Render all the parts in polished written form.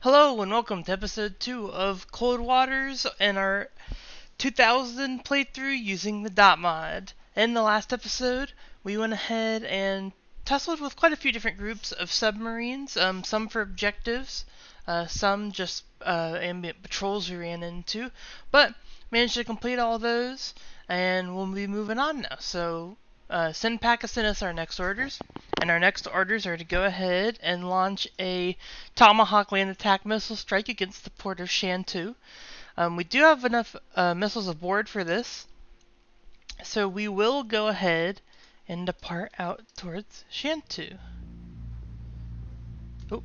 Hello and welcome to episode 2 of Cold Waters and our 2000 playthrough using the dot mod. In the last episode, we went ahead and tussled with quite a few different groups of submarines, some for objectives, some just ambient patrols we ran into, but managed to complete all those, and we'll be moving on now. So, Sinpac sent us our next orders, and our next orders are to go ahead and launch a Tomahawk land attack missile strike against the port of Shantou. We do have enough missiles aboard for this, so we will go ahead and depart out towards Shantou. Oh,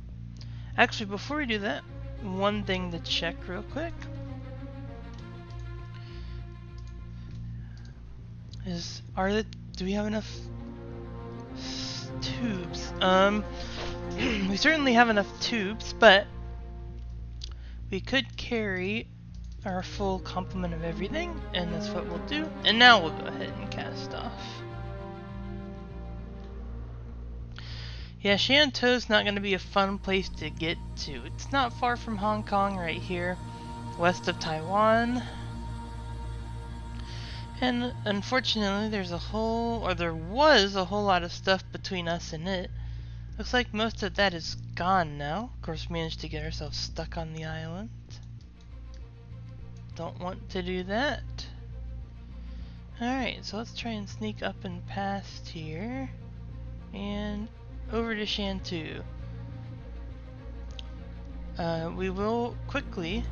actually, before we do that, one thing to check real quick is do we have enough tubes? We certainly have enough tubes, but we could carry our full complement of everything, and that's what we'll do. And now we'll go ahead and cast off. Yeah, Shantou's not going to be a fun place to get to. It's not far from Hong Kong right here, west of Taiwan. And unfortunately, there was a whole lot of stuff between us and it. Looks like most of that is gone now. Of course, we managed to get ourselves stuck on the island. Don't want to do that. Alright, so let's try and sneak up and past here. And over to Shantou. We will quickly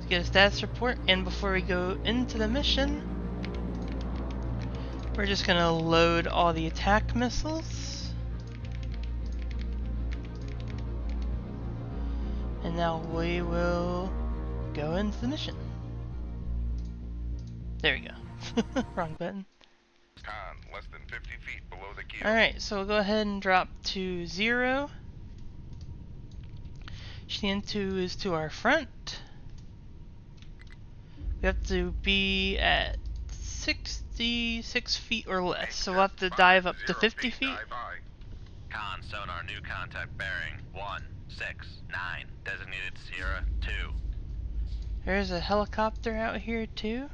get a status report, and before we go into the mission, we're just gonna load all the attack missiles. And now we will go into the mission. There we go. Wrong button. Con, less than 50 feet below the keel. Alright, so we'll go ahead and drop to 0. Shantou is to our front. We have to be at 66 feet or less, so we'll have to dive up to 50 feet. Con, sonar, new contact bearing 169, designated Sierra 2. There's a helicopter out here too,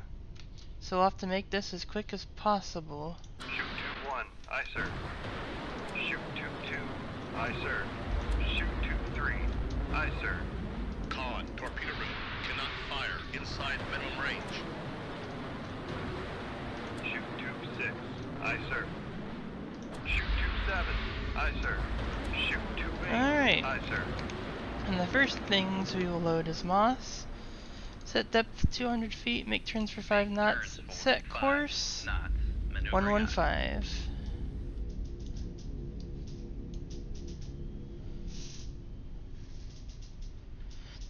so we'll have to make this as quick as possible. Shoot 2-1, aye sir. Shoot 2-2, aye sir. Shoot 2-3, aye sir. Con, torpedo room, cannot fire inside minimum range. Shoot 2-6, aye sir. Shoot 2-7, aye sir. Shoot 2-8, Alright. aye sir. And the first things we will load is Moss. Set depth 200 feet, make turns for 5 knots, set course 115.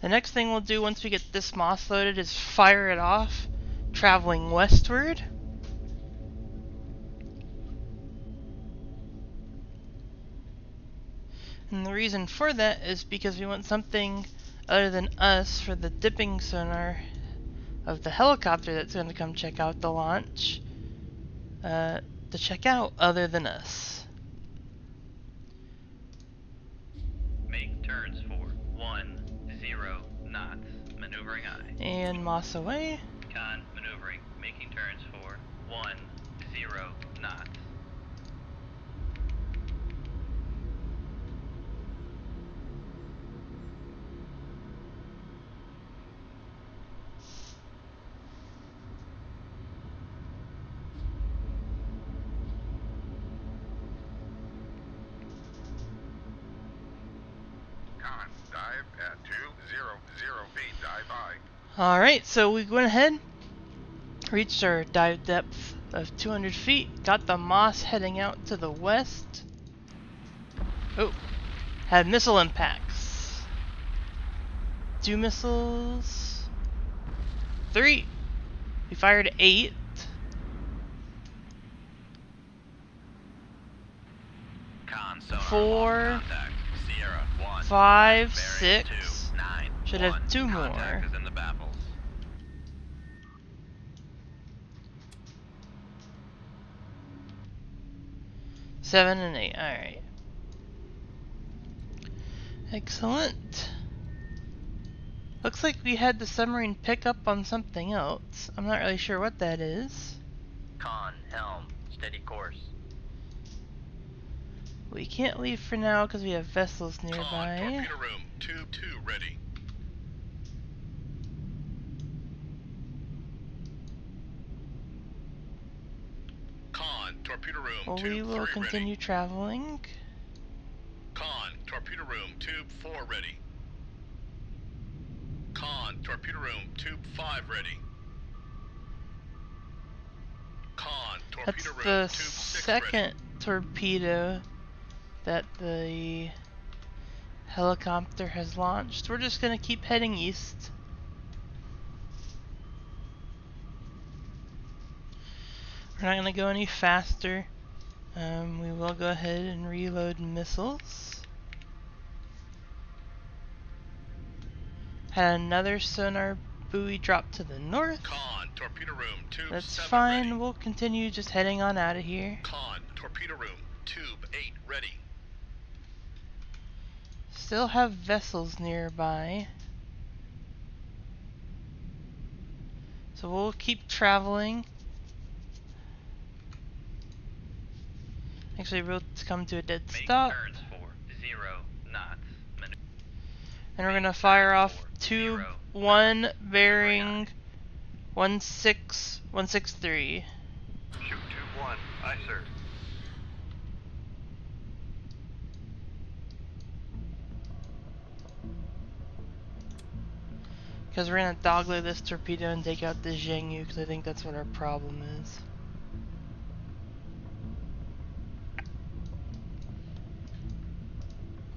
The next thing we'll do once we get this Moss loaded is fire it off, traveling westward. And the reason for that is because we want something other than us for the dipping sonar of the helicopter that's going to come check out the launch to check out other than us. Make turns for 10 knots, maneuvering aye. And Moss away. Con, maneuvering, making turns for 10 knots. Con, dive at 200 feet, dive high. Alright, so we went ahead, reached our dive depth of 200 feet, got the Moss heading out to the west. Oh, had missile impacts. 2 missiles. 3. We fired 8. Con, sonar, 4, contact, Sierra 1, 5, bearing 6. 29, Should have 1. 2 more. Contact is in the baffles. Seven and 8. Alright. Excellent. Looks like we had the submarine pick up on something else. I'm not really sure what that is. Con, helm, steady course. We can't leave for now because we have vessels Con, nearby. torpedo room, tube 2 ready. Con, torpedo room, Well, tube we will 3 continue ready. traveling. Con, torpedo room, tube 4 ready. Con, torpedo room, tube 5 ready. Con, That's torpedo room, the tube 6 second ready. torpedo that the helicopter has launched. We're just gonna keep heading east. We're not gonna go any faster. We will go ahead and reload missiles. Had another sonar buoy drop to the north. Con, torpedo room, tube That's 7 fine. ready. We'll continue just heading on out of here. Con, torpedo room, tube 8 ready. Still have vessels nearby. So we'll keep traveling. Actually, we'll come to a dead Make stop. turns for 0 knots. And we're gonna fire off for tube 0 1 bearing 16163. Shoot tube 1. Aye, sir. Because we're gonna dogleg this torpedo and take out the Zhengyu, because I think that's what our problem is.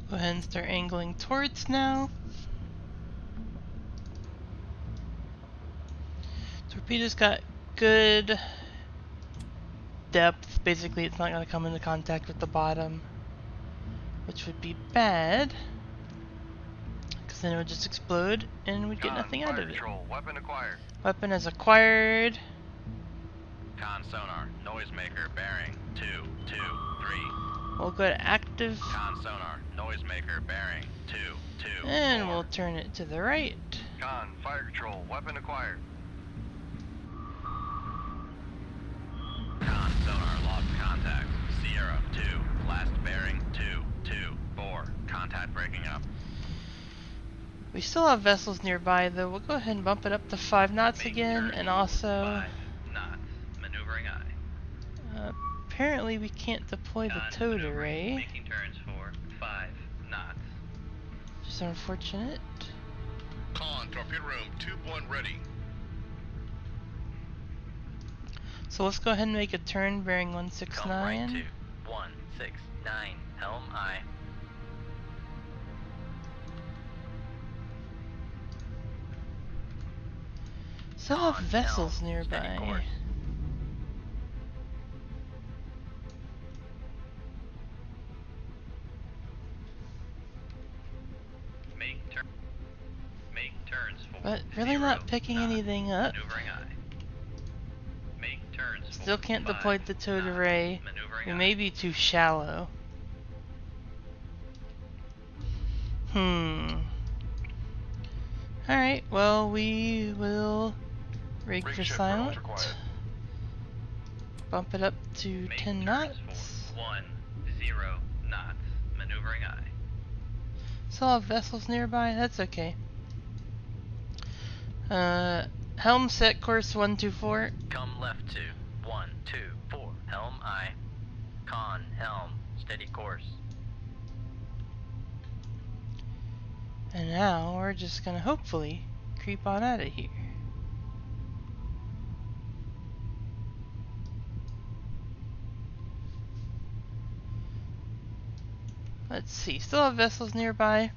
Go ahead and start angling towards now. Torpedo's got good depth. Basically, it's not going to come into contact with the bottom, which would be bad, because then it would just explode and we'd get Con, nothing out fire of it. control, weapon acquired. Weapon is acquired. Con sonar, noisemaker bearing 2, 2, 3. We'll go to active, Con sonar, noisemaker bearing 2, 2. and 4. we'll turn it to the right. Con, fire control, weapon acquired. Con sonar lost contact. Sierra 2, last bearing 2, 2, 4. Contact breaking up. We still have vessels nearby, though. We'll go ahead and bump it up to 5 knots Make again, turns and for also 5 knots. Maneuvering eye. apparently we can't deploy the Con towed maneuvering, array, Making turns for 5 knots. which is unfortunate. Con, torpedo room, tube 1 ready. So let's go ahead and make a turn bearing Come right 169. to 169. Helm eye. Still have Con, vessels helm, steady nearby. course. Make turns for But really 0 not picking knots. anything up. Maneuvering eye. Make turns Still for can't 5 deploy the towed knots. array. Maneuvering We eye. may be too shallow. Alright, well, we will rig Rig for shift controls silent. required. Bump it up to Make 10 turns knots. for 10 knots. Maneuvering eye. Still have vessels nearby, that's okay. Helm set course 124. Come left to 124. Helm eye. Con helm. Steady course. And now we're just gonna hopefully creep on out of here. Let's see, still have vessels nearby.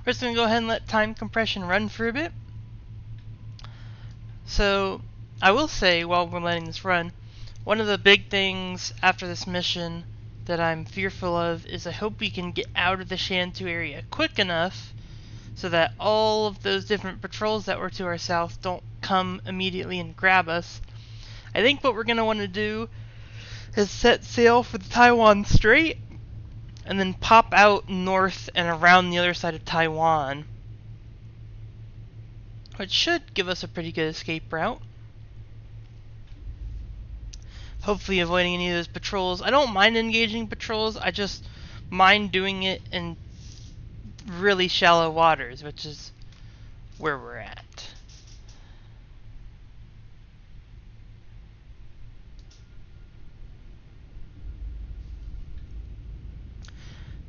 We're just gonna go ahead and let time compression run for a bit. So, I will say while we're letting this run, one of the big things after this mission that I'm fearful of is I hope we can get out of the Shantou area quick enough so that all of those different patrols that were to our south don't come immediately and grab us. I think what we're going to want to do is set sail for the Taiwan Strait and then pop out north and around the other side of Taiwan which should give us a pretty good escape route. Hopefully avoiding any of those patrols. I don't mind engaging patrols, I just mind doing it in really shallow waters, which is where we're at.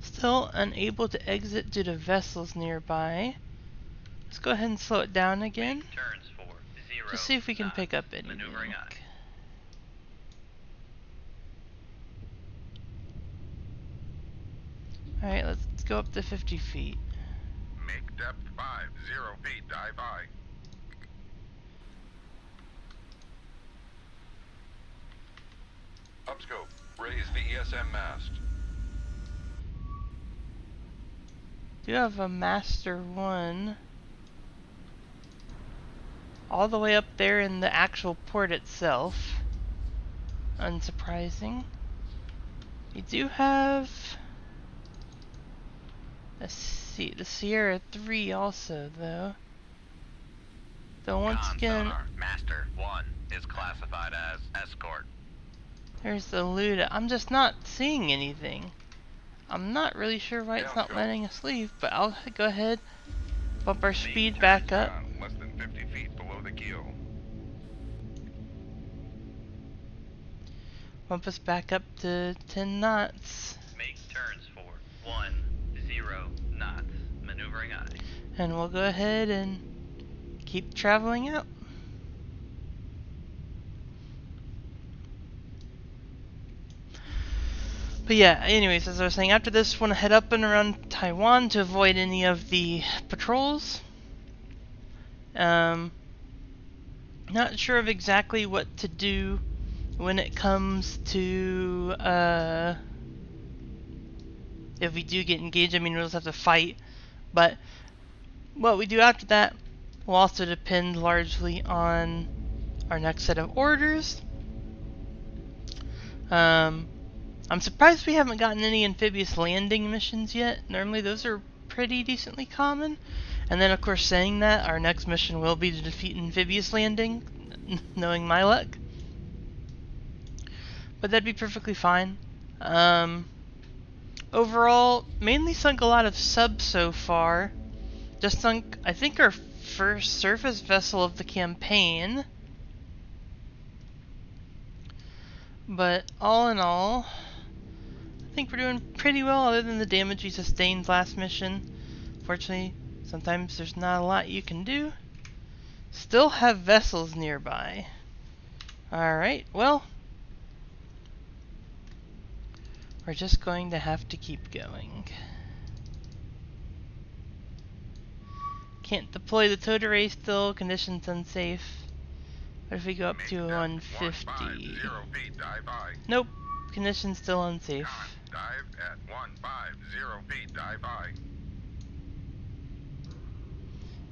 Still unable to exit due to vessels nearby. Let's go ahead and slow it down again. Make turns for 0 Just see if we can knots. pick up anything. Maneuvering aye. Alright, let's go up to 50 feet. Make depth 50 feet, dive high. Upscope, raise the ESM mast. Do have a Master 1 all the way up there in the actual port itself. Unsurprising. We do have the Sierra 3 also, though. Though once again, Sonar. Master 1 is classified as escort. there's the Luda. I'm just not seeing anything. I'm not really sure why it's not letting us leave, but I'll go ahead, bump our speed back up. Down, less than 50 feet below the keel. Bump us back up to 10 knots. Make turns for 10 knots. Maneuvering aye. And we'll go ahead and keep traveling out. But yeah, anyways, as I was saying, after this, want to head up and around Taiwan to avoid any of the patrols. Not sure of exactly what to do when it comes to if we do get engaged. I mean, we'll just have to fight, but what we do after that will also depend largely on our next set of orders. I'm surprised we haven't gotten any amphibious landing missions yet. Normally those are pretty decently common. And then of course, saying that, our next mission will be to defeat amphibious landing, knowing my luck. But that'd be perfectly fine. Overall, mainly sunk a lot of subs so far. Just sunk, I think, our first surface vessel of the campaign. But all in all, I think we're doing pretty well, other than the damage we sustained last mission. Fortunately, sometimes there's not a lot you can do. Still have vessels nearby. Alright, well, we're just going to have to keep going. Can't deploy the tow array still, conditions unsafe. What if we go up Make to depth 150? 150 feet, dive high. Nope, conditions still unsafe. Con, dive at 150 feet, dive high.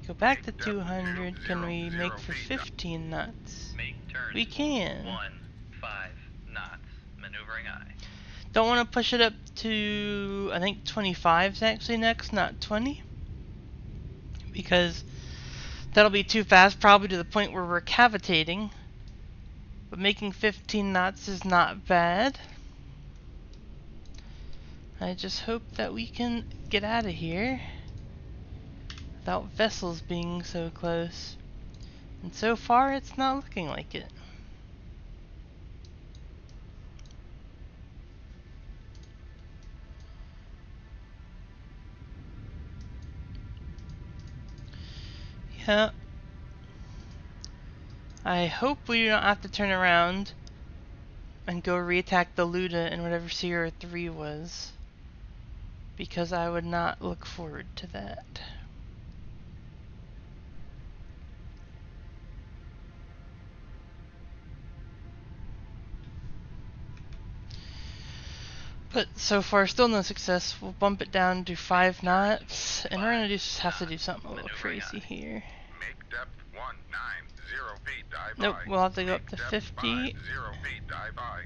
Go back to Make depth 200. Can we 0, make for 0 feet. 15 knots? Make turns We for can. 15 knots. Maneuvering aye. Don't want to push it up to, I think 25 is actually next, not 20. Because that'll be too fast, probably to the point where we're cavitating. But making 15 knots is not bad. I just hope that we can get out of here without vessels being so close. And so far, it's not looking like it. Yeah. I hope we don't have to turn around and go reattack the Luda and whatever Sierra 3 was, because I would not look forward to that. But so far, still no success. We'll bump it down to 5 knots, and we're gonna just have to do something a little crazy here. Make depth 190 feet, dive Nope, high. we'll have to go up Make to depth 50. 50 feet, dive high.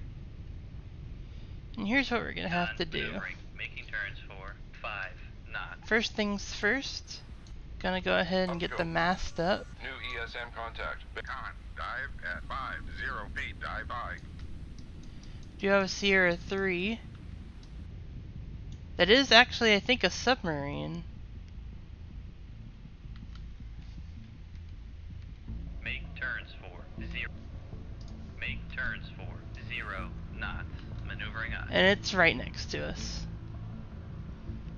And here's what we're gonna have to do. Maneuvering. Making turns for 5 knots. First things first, Gonna go ahead and get the mast up. New ESN contact. Con, dive at 50 feet. Dive by. Do you have a Sierra 3? That is actually, I think, a submarine. Make turns for 0. Make turns for 0 knots. Maneuvering aye. And it's right next to us.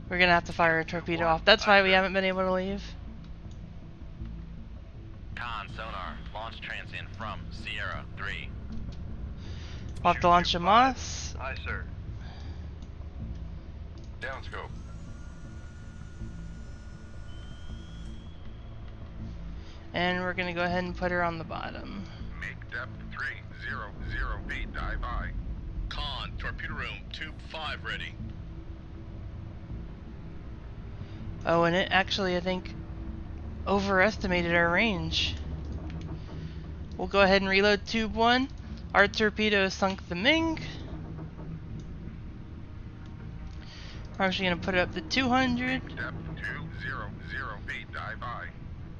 We're gonna have to fire a torpedo off. That's why we haven't been able to leave. Con sonar. Launch transient from Sierra 3. We'll have to launch a Moss. Aye, sir. Down scope. And we're gonna go ahead and put her on the bottom. Make depth 300 feet. Dive by. Con, torpedo room, tube 5 ready. Oh, and it actually, I think, overestimated our range. We'll go ahead and reload tube 1. Our torpedo sunk the Ming. We're actually going to put it up to 200. Depth 200 feet. Dive by.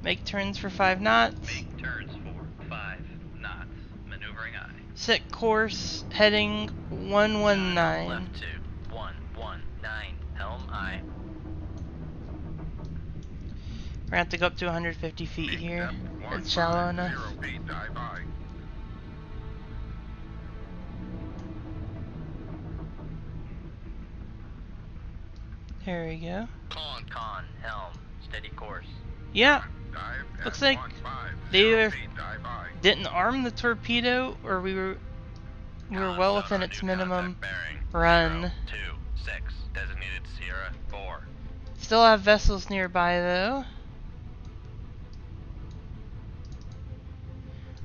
Make turns for 5 knots. Make turns for 5 knots. Maneuvering aye. Set course, heading 119. Left 2. 119. Helm aye. We're going to have to go up to 150 feet Make here. depth It's shallow enough. 150 feet. Dive by. There we go. Con, helm, steady course. Yeah, Dive at looks like 150 they either feet. Dive by. didn't arm the torpedo, or we were Con well sonar, within its new minimum contact bearing. run. 026. Designated Sierra 4. Still have vessels nearby though.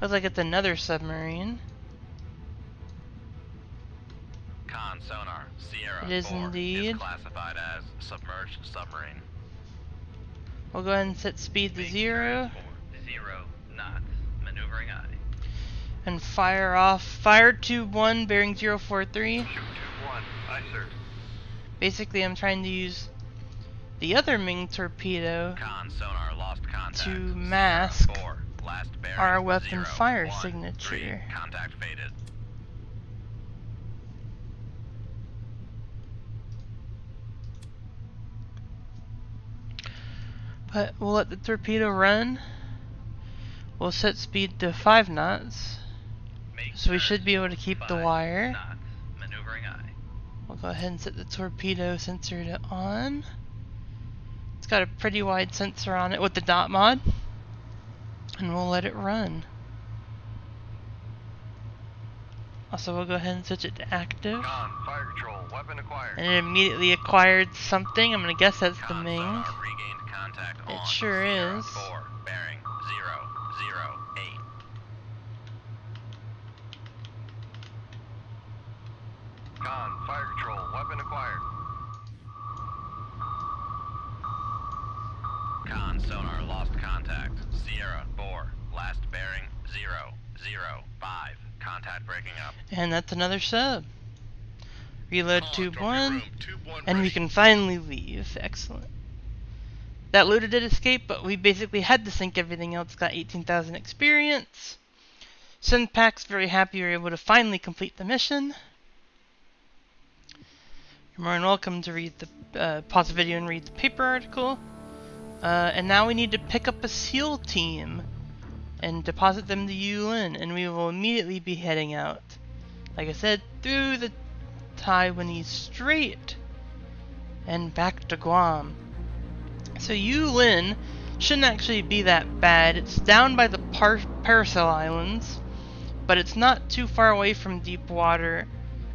Looks like it's another submarine. Con sonar, Sierra It is 4 indeed. is classified as submerged submarine. We'll go ahead and set speed to Make 0 turns for 0 knots. Maneuvering aye. and fire off. Fire tube 1 bearing 043. Shoot tube 1. Aye, sir. Basically, I'm trying to use the other Ming torpedo Con sonar lost contact. to Sierra mask 4, last bearing our weapon 0, fire 1, signature. 3, contact faded. But we'll let the torpedo run. We'll set speed to 5 knots. Make So we turns should be able to keep the 5 wire. knots. Maneuvering aye. We'll go ahead and set the torpedo sensor to on. It's got a pretty wide sensor on it with the dot mod. And we'll let it run. Also, we'll go ahead and switch it to active. Con, fire control, weapon acquired. And it immediately acquired something. I'm gonna guess that's the Con Ming. sonar regained contact It on sure Sierra is. 4, bearing 008. Con, fire control, weapon acquired. Con sonar lost contact. Sierra 4, last bearing 005. Contact breaking up. And that's another sub. Reload Con, tube torpedo 1. room, tube 1 And we ready. can finally leave. Excellent. That looter did escape, but we basically had to sink everything else. Got 18,000 experience. Synpack's very happy we were able to finally complete the mission. You're more than welcome to read the pause the video and read the paper article. And now we need to pick up a SEAL team and deposit them to Yulin, and we will immediately be heading out. Like I said, through the Taiwanese Strait and back to Guam. So Yulin shouldn't actually be that bad. It's down by the Paracel Islands, but it's not too far away from deep water.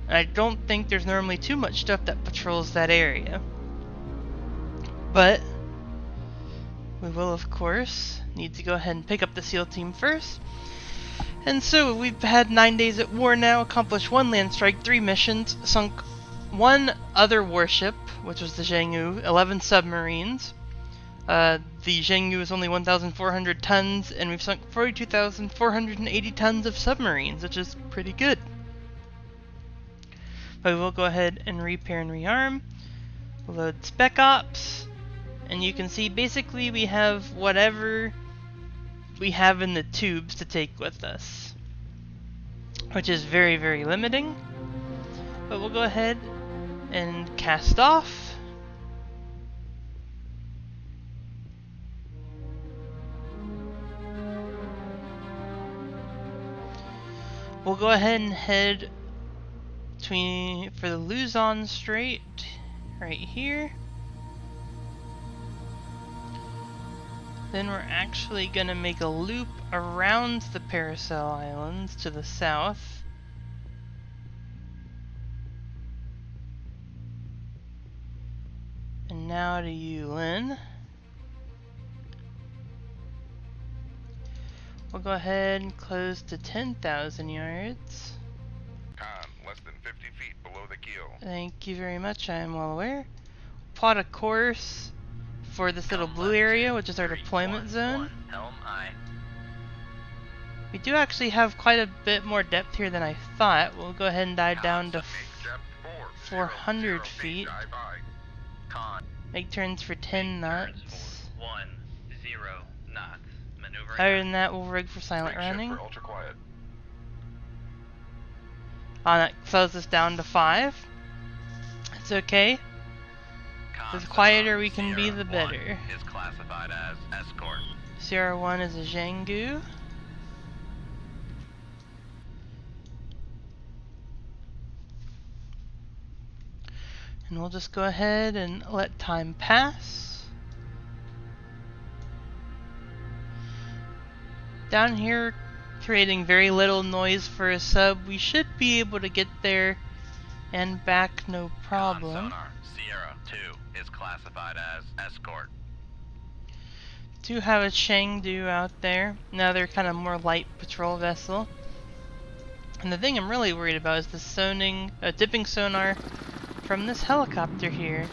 And I don't think there's normally too much stuff that patrols that area. But we will, of course, need to go ahead and pick up the SEAL team first. And so we've had 9 days at war now, accomplished 1 land strike, 3 missions, sunk 1 other warship, which was the Zhengyu, 11 submarines. The Zhengyu is only 1,400 tons, and we've sunk 42,480 tons of submarines, which is pretty good. But we will go ahead and repair and rearm. Load Spec Ops. And you can see basically we have whatever we have in the tubes to take with us, which is very, very limiting. But we'll go ahead and cast off. We'll go ahead and head for the Luzon Strait right here. Then we're actually gonna make a loop around the Paracel Islands to the south. And now to Yulin. We'll go ahead and close to 10,000 yards. Con, less than 50 feet below the keel. Thank you very much, I am well aware. Plot a course for this little blue area, which is our deployment zone. Helm aye. We do actually have quite a bit more depth here than I thought. We'll go ahead and dive down to Depth 400 feet. feet. Dive aye. Con. Make turns for 10 knots. 10 knots. Maneuvering. Other than that, we'll rig for silent Make shift running. for ultra quiet. That slows us down to 5. It's okay. Con, The quieter we Sierra can be, the 1 better. Is classified as escort. Sierra 1 is a Zhenggu. And we'll just go ahead and let time pass. Down here, creating very little noise for a sub, we should be able to get there and back no problem. Sonar, Sierra 2 is classified as escort. Do have a Chengdu out there, another kind of more light patrol vessel. And the thing I'm really worried about is the dipping sonar from this helicopter here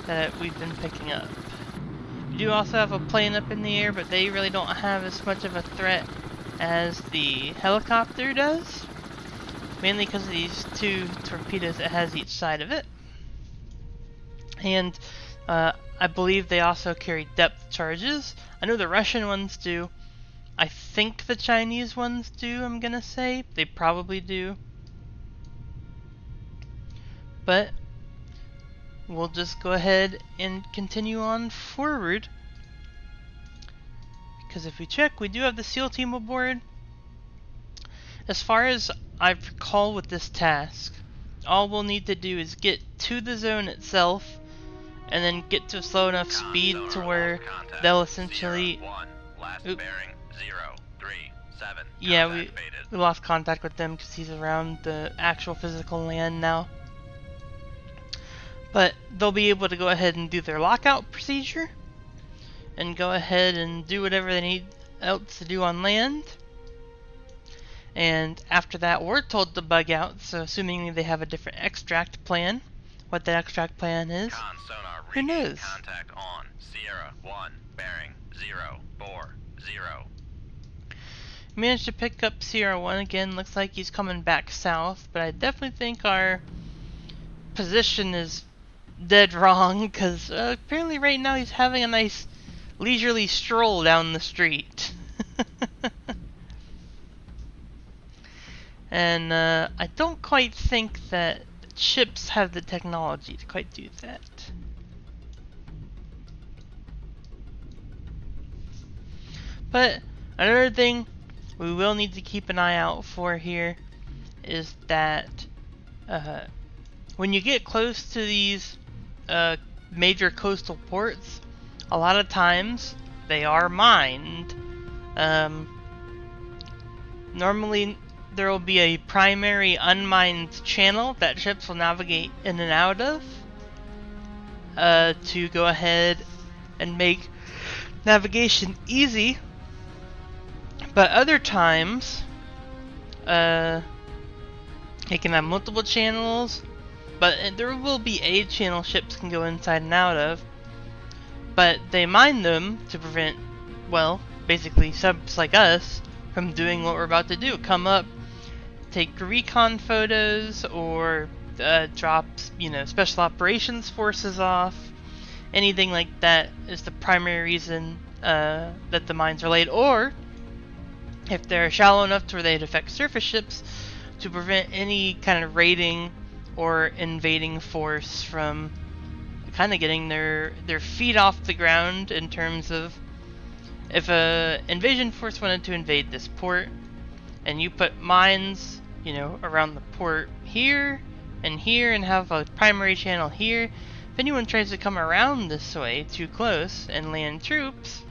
that we've been picking up. We do also have a plane up in the air, but they really don't have as much of a threat as the helicopter does. Mainly because of these 2 torpedoes it has each side of it. And I believe they also carry depth charges. I know the Russian ones do. I think the Chinese ones do, I'm gonna say. They probably do. But we'll just go ahead and continue on forward. Because if we check, we do have the SEAL team aboard. As far as I recall with this task, all we'll need to do is get to the zone itself and then get to a slow enough speed to where they'll essentially... Sierra 1, last Oop. bearing 037. Yeah, Contact faded. we lost contact with them because he's around the actual physical land now. But they'll be able to go ahead and do their lockout procedure and go ahead and do whatever they need else to do on land. And after that, we're told to bug out, so assuming they have a different extract plan, what that extract plan is, Con sonar who regain knows? contact on Sierra 1 bearing 040. Managed to pick up Sierra 1 again. Looks like he's coming back south, but I definitely think our position is dead wrong, because apparently right now he's having a nice leisurely stroll down the street. And I don't quite think that ships have the technology to quite do that. But another thing we will need to keep an eye out for here is that when you get close to these major coastal ports, a lot of times they are mined. Normally there will be a primary unmined channel that ships will navigate in and out of to go ahead and make navigation easy. But other times it can have multiple channels, but there will be a channel ships can go inside and out of, but they mine them to prevent, well, basically subs like us from doing what we're about to do. Come up, take recon photos, or drop, special operations forces off, anything like that is the primary reason that the mines are laid, or if they're shallow enough to where they'd affect surface ships, to prevent any kind of raiding or invading force from kind of getting their feet off the ground, in terms of if a invasion force wanted to invade this port and you put mines, you know, around the port here and have a primary channel here, if anyone tries to come around this way too close and land troops,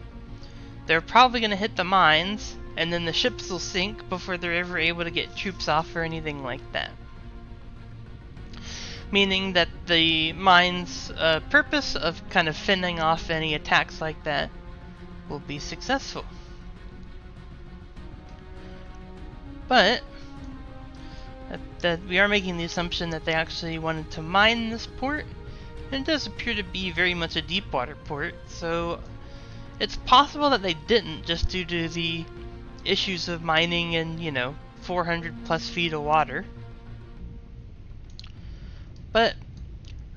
they're probably going to hit the mines, and then the ships will sink before they're ever able to get troops off or anything like that. Meaning that the mines' purpose of kind of fending off any attacks like that will be successful. But that we are making the assumption that they actually wanted to mine this port, and it does appear to be very much a deep water port, so it's possible that they didn't, just due to the issues of mining in, you know, 400 plus feet of water. But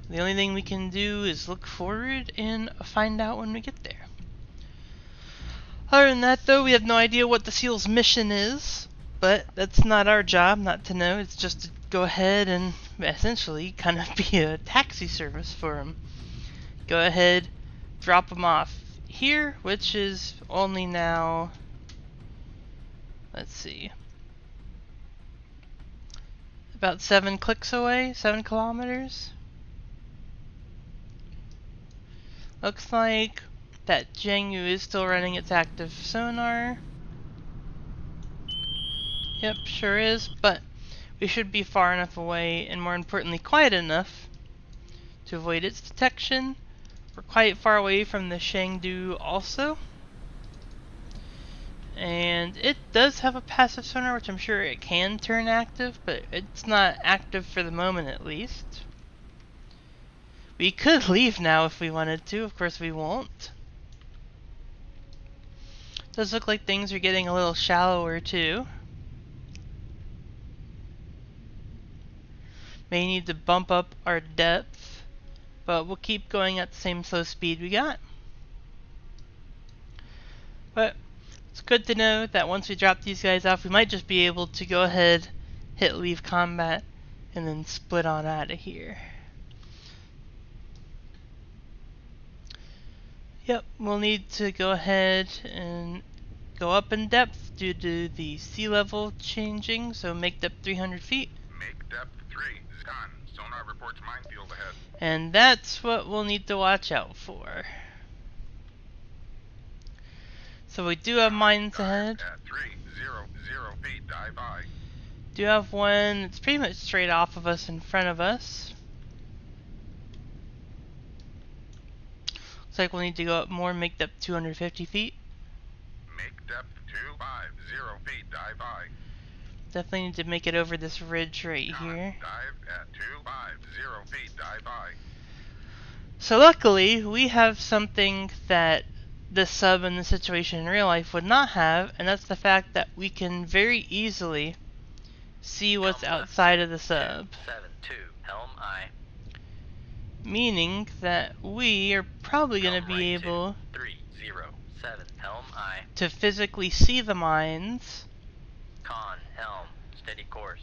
the only thing we can do is look forward and find out when we get there. Other than that, though, we have no idea what the SEAL's mission is, but that's not our job, not to know. It's just to go ahead and essentially kind of be a taxi service for them. Go ahead, drop them off here, which is only now, let's see, about 7 clicks away, 7 kilometers. Looks like that Jiangyu is still running its active sonar. Yep, sure is, but we should be far enough away, and more importantly quiet enough to avoid its detection. We're quite far away from the Chengdu also. And it does have a passive sonar, which I'm sure it can turn active, but it's not active for the moment at least. We could leave now if we wanted to, of course we won't. Does look like things are getting a little shallower too. May need to bump up our depth, but we'll keep going at the same slow speed we got. But it's good to know that once we drop these guys off, we might just be able to go ahead, hit leave combat, and then split on out of here. Yep, we'll need to go ahead and go up in depth due to the sea level changing, so make depth 300 feet. Make depth 3. Con. Sonar reports minefield ahead. And that's what we'll need to watch out for. So we do have mines ahead. At 300 feet, dive by. Do have one that's pretty much straight off of us in front of us. Looks like we'll need to go up more, make depth 250 feet. Make depth 250 feet, dive by. Definitely need to make it over this ridge right here. Dive at 250 feet, dive by. So luckily, we have something that this sub in the situation in real life would not have, and that's the fact that we can very easily see what's outside of the sub. 72, helm I. Meaning that we are probably going to be able 307, helm I. to physically see the mines, Con, helm, steady course.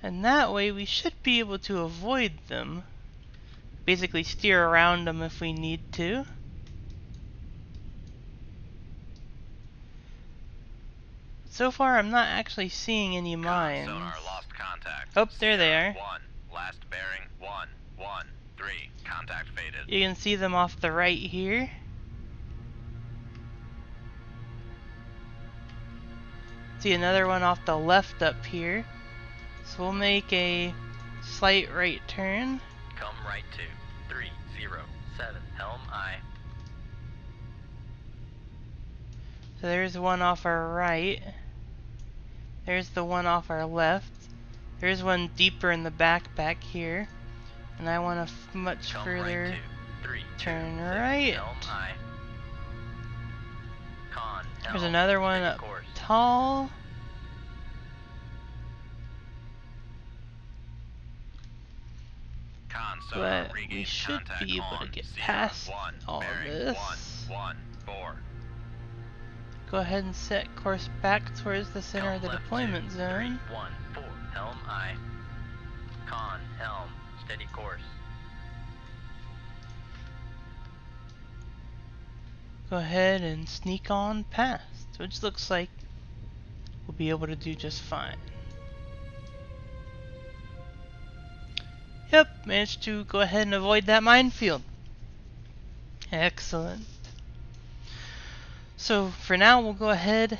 and that way we should be able to avoid them. Basically steer around them if we need to. So far I'm not actually seeing any mines. Sonar lost contact. Oh, there they are. 1, last bearing, 113, contact faded. You can see them off the right here. See another one off the left up here. So we'll make a slight right turn. Come right to 307, helm I. So there's one off our right. There's the one off our left. There's one deeper in the back here. And I want a much Come further right to 327, turn right. helm I. Con, helm, There's another one steady up course. tall. Con, sonar But we regained should contact be able to on get Sierra past 1, all of bearing this. 114. Go ahead and set course back towards the center of the Left deployment 2, zone. 314. Helm aye. Con, helm, steady course. Go ahead and sneak on past, which looks like we'll be able to do just fine. Yep, managed to go ahead and avoid that minefield. Excellent. So for now we'll go ahead,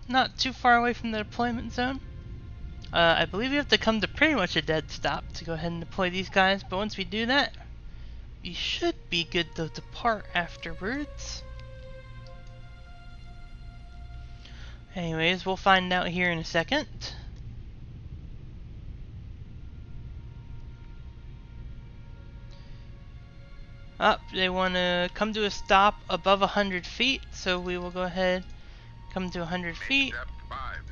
not too far away from the deployment zone. I believe we have to come to pretty much a dead stop to go ahead and deploy these guys, but once we do that, we should be good to depart afterwards. Anyways, we'll find out here in a second. They want to come to a stop above 100 feet, so we will go ahead, come to 100 feet, Depth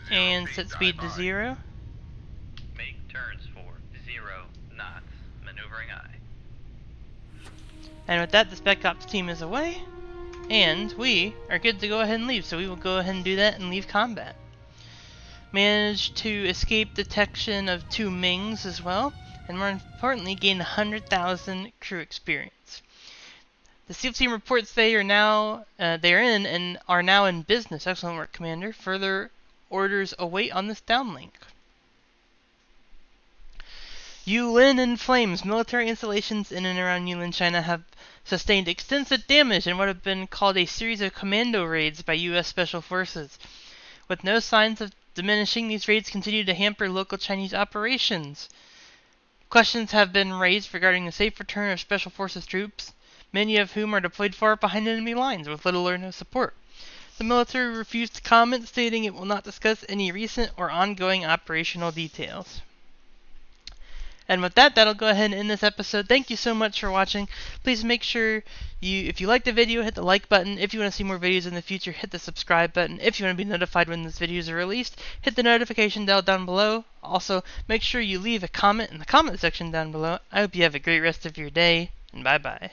50 and feet, set dive speed to by. 0. Make turns for 0 knots. Maneuvering aye. And with that, the Spec Ops team is away, and we are good to go ahead and leave, so we will go ahead and do that and leave combat. Managed to escape detection of 2 Mings as well, and more importantly, gain 100,000 crew experience. The SEAL team reports they are now in business. Excellent work, Commander. Further orders await on this downlink. Yulin in flames. Military installations in and around Yulin, China have sustained extensive damage in what have been called a series of commando raids by U.S. Special Forces. With no signs of diminishing, these raids continue to hamper local Chinese operations. Questions have been raised regarding the safe return of Special Forces troops, many of whom are deployed far behind enemy lines with little or no support. The military refused to comment, stating it will not discuss any recent or ongoing operational details. And with that, that'll go ahead and end this episode. Thank you so much for watching. Please make sure if you like the video, hit the like button. If you want to see more videos in the future, hit the subscribe button. If you want to be notified when these videos are released, hit the notification bell down below. Also, make sure you leave a comment in the comment section down below. I hope you have a great rest of your day, and bye-bye.